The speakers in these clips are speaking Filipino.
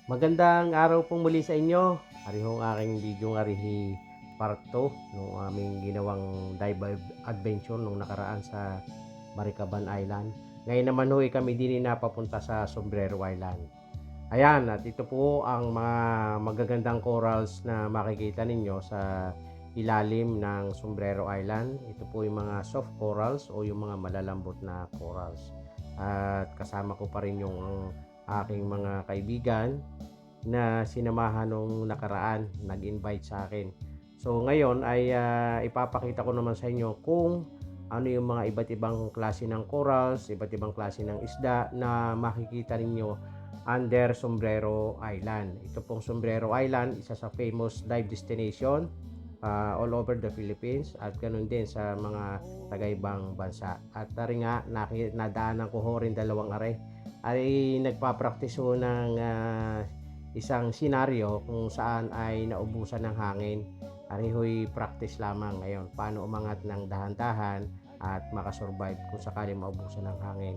Magandang araw po muli sa inyo. Ari hong aking video nga rihi part 2 nung aming ginawang dive adventure nung nakaraan sa Maricaban Island. Ngayon naman ho kami din napapunta sa Sombrero Island. Ayan, at ito po ang mga magagandang corals na makikita ninyo sa ilalim ng Sombrero Island. Ito po yung mga soft corals o yung mga malalambot na corals. At kasama ko pa rin yung aking mga kaibigan na sinamahan nung nakaraan, nag-invite sa akin. So ngayon ay ipapakita ko naman sa inyo kung ano yung mga iba't ibang klase ng corals, iba't ibang klase ng isda na makikita ninyo under Sombrero Island. Ito pong Sombrero Island, isa sa famous dive destination all over the Philippines at ganun din sa mga taga-ibang bansa. At tari nga, nadaanan ko ho rin dalawang ay nagpa-practice ho ng isang senaryo kung saan ay naubusan ng hangin. Ariho'y practice lamang ngayon paano umangat ng dahan-dahan at makasurvive kung sakali maubusan ng hangin.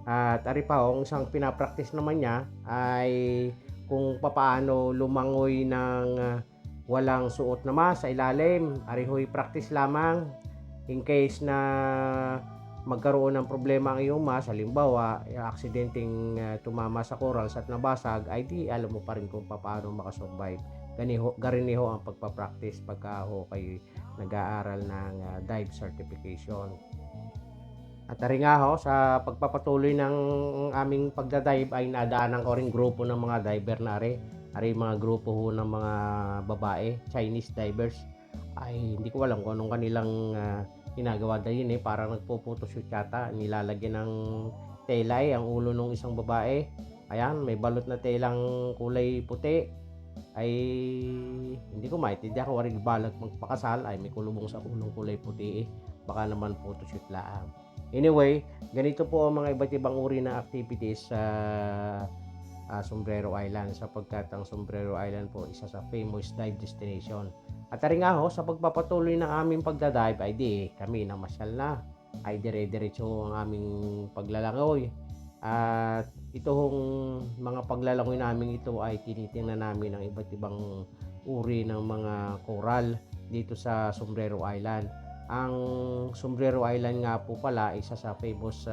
At ari pa ang isang pinapractice naman niya ay kung papaano lumangoy ng walang suot na mask sa ilalim. Ariho'y practice lamang in case na magkaroon ng problema ang iyong mask, halimbawa, aksidenteng tumama sa corals at nabasag, ay di alam mo pa rin kung paano makasurvive. Gariniho ang pagpapractice pagka ho kayo nag-aaral ng dive certification. At tari nga ho, sa pagpapatuloy ng aming pagdadive ay nadaanan ko rin grupo ng mga diver na ari mga grupo ho ng mga babae, Chinese divers. Ay hindi ko alam kung anong kanilang ginagawa dahil parang nagpo-photoshoot yata, nilalagyan ng tela ang ulo ng isang babae. Ayan, may balot na telang kulay puti. Ay hindi ko maintindihan kung waring balak magpakasal ay may kulubong sa ulong kulay puti. Baka naman photoshoot lang. Anyway, ganito po ang mga iba't ibang uri ng activities sa Sombrero Island sapagkat ang Sombrero Island po isa sa famous dive destination. At tari nga ho, sa pagpapatuloy ng aming pagdadive ay di kami namasyal na. Ay dire-diretso ang aming paglalangoy. At ito hong mga paglalangoy namin ito ay tinitingnan namin ang iba't ibang uri ng mga coral dito sa Sombrero Island. Ang Sombrero Island nga po pala isa sa famous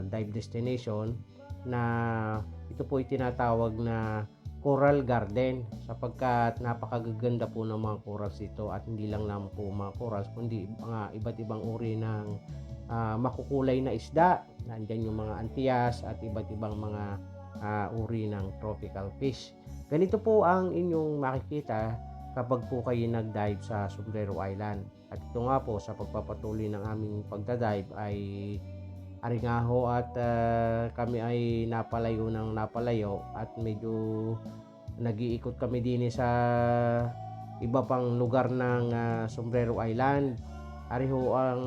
dive destination na ito po ay tinatawag na coral garden sapagkat napakagaganda po ng mga corals dito at hindi lang naman po mga corals kundi mga iba't ibang uri ng makukulay na isda. Nandiyan yung mga antias at iba't ibang mga uri ng tropical fish. Ganito po ang inyong makikita kapag po kayo nag-dive sa Sombrero Island. At ito nga po sa pagpapatuloy ng aming pagdadive ay ari nga ho at kami ay napalayo at medyo nag-iikot kami din sa iba pang lugar ng Sombrero Island. Ari ho ang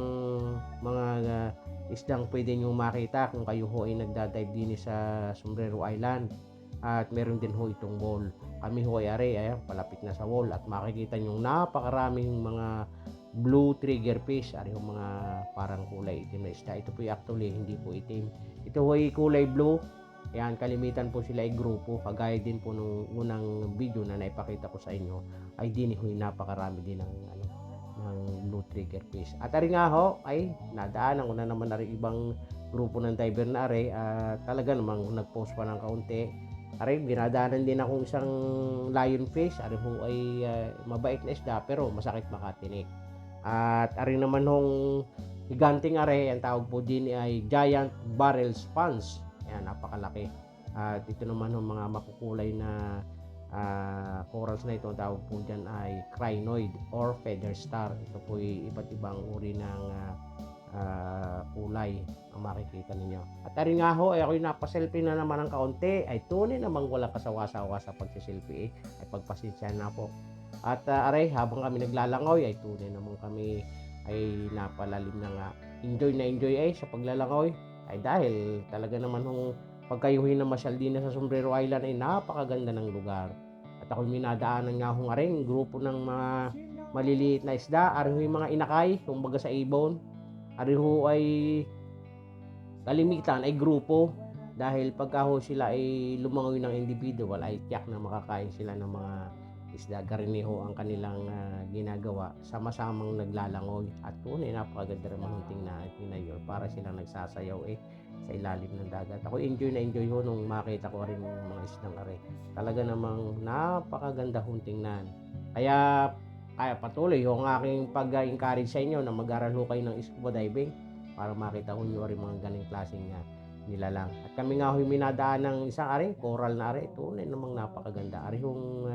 mga isdang pwede nyo makita kung kayo ho ay nagdadive din sa Sombrero Island. At meron din ho itong wall. Kami ho ay ayan, palapit na sa wall at makikita nyo napakaraming mga blue trigger fish. Ari ho mga parang kulay itim na isda. Ito po actually hindi po itim. Ito ho ay kulay blue. Ayan, kalimitan po sila ay grupo. Kagaya din po nung unang video na naipakita ko sa inyo ay din ho napakarami din ng blue trigger fish. At ari nga ho ay nadaanan ko na naman na ibang grupo ng diver na talaga namang nag-post pa ng kaunti. Ari binadaanan din akong isang lionfish. Ari ho ay mabait na isda pero masakit makatinik. At ari naman hong higanting ang tawag po din ay giant barrel sponge. Ayan, napakalaki. At ito naman hong mga makukulay na corals na ito, ang tawag po dyan ay crinoid or feather star. Ito po ay iba't ibang uri ng kulay ang makikita ninyo. At ari nga ho, ay ako'y napaselfie na naman ng kaunti. Ay tunay namang walang kasawa-sawa sa pagsiselfie. Ay pagpasensya na po. At aray, habang kami naglalangoy, ay tunay naman kami ay napalalim na nga. Enjoy na enjoy sa paglalangoy. Ay dahil talaga naman hong pagkayuhin na masyal din sa Sombrero Island ay napakaganda ng lugar. At ako'y minadaanan nga hong aring grupo ng mga maliliit na isda. Ari ho yung mga inakay, kumbaga sa ibon. Ari ho ay kalimitan ay grupo. dahil pagka ho sila ay lumangoy ng individual ay tiyak na makakain sila ng mga isda. Gariniho ang kanilang ginagawa, sama-samang naglalangoy at tunay napakaganda naman tingnan yun, para silang nagsasayaw sa ilalim ng dagat. Ako enjoy na enjoy ho nung makita ko rin yung mga isdang are. Talaga namang napakaganda hong tingnan. Kaya patuloy ho ang aking pag-encourage sa inyo na mag-aral ho kayo ng scuba diving para makita ho nyo rin mga galing klaseng nilalang. At kami nga ho minadaan ng isang are, coral na are. Tunay namang napakaganda. Are hong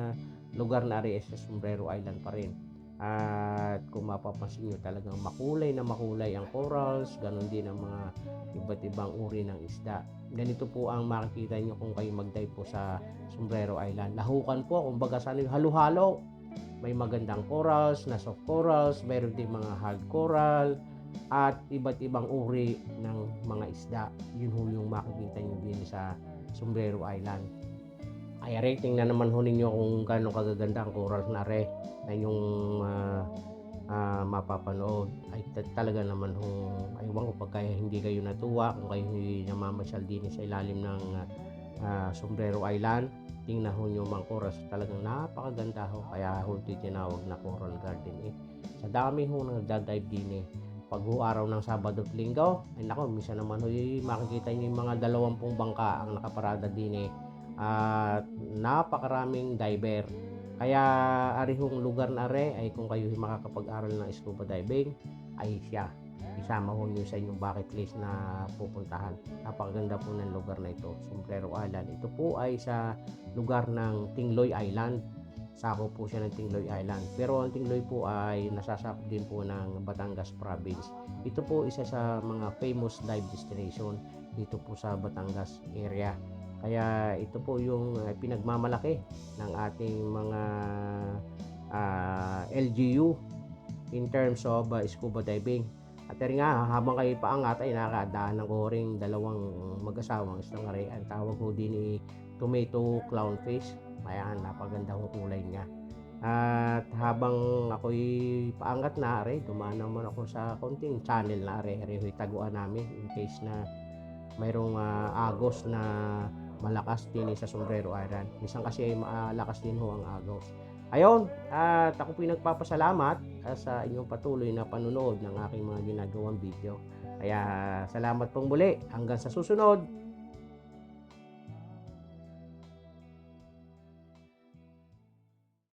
lugar na ari sa Sombrero Island pa rin. At kung mapapansin nyo, talagang makulay na makulay ang corals, ganun din ang mga iba't ibang uri ng isda. Ganito po ang makikita nyo kung kayo mag-dive po sa Sombrero Island. Lahukan po, kumbaga sa halo-halo. May magandang corals, na soft corals, mayroon din mga hard coral, at iba't ibang uri ng mga isda. Yun ho yung makikita nyo din sa Sombrero Island. Ay rating na naman ho ninyo kung gaano kagaganda ang corals na are na yung mapapanood. Ay talaga naman ho, aywan ko pagka hindi kayo natuwa, kung kayo hindi namamasyal din sa ilalim ng Sombrero Island, tingnan ho nyo mga corals, talagang napakaganda ho, kaya ho tinawag na coral garden sa dami ho nagda-dive din pag ho araw ng Sabado at Linggo. Ay nako, minsan naman ho makikita nyo yung mga 20 bangka ang nakaparada din at napakaraming diver. Kaya ari hong lugar na are ay kung kayo makakapag-aral ng scuba diving ay siya isama ho nyo sa inyong bucket list na pupuntahan. Napakaganda po ng lugar na ito, Sombrero Island. Ito po ay sa lugar ng Tingloy Island. Sakop po siya ng Tingloy Island. Pero ang Tingloy po ay nasasakop din po ng Batangas Province. Ito po isa sa mga famous dive destination dito po sa Batangas area. Kaya ito po yung pinagmamalaki ng ating mga LGU in terms of scuba diving. At rin nga, habang kayo paangat ay nakadaanan ko rin dalawang mag-asawang isang are. Ang tawag ko din tomato clownfish. Ayan, napaganda ho kulay niya. At habang ako'y paangat na are, dumaan naman ako sa konting channel na are. Taguan namin in case na mayroong agos na malakas din sa Sombrero Island. Minsan kasi ay malakas din ho ang agos. Ayun, at ako po nagpapasalamat sa inyong patuloy na panunood ng aking mga ginagawang video. Kaya salamat pong muli. Hanggang sa susunod.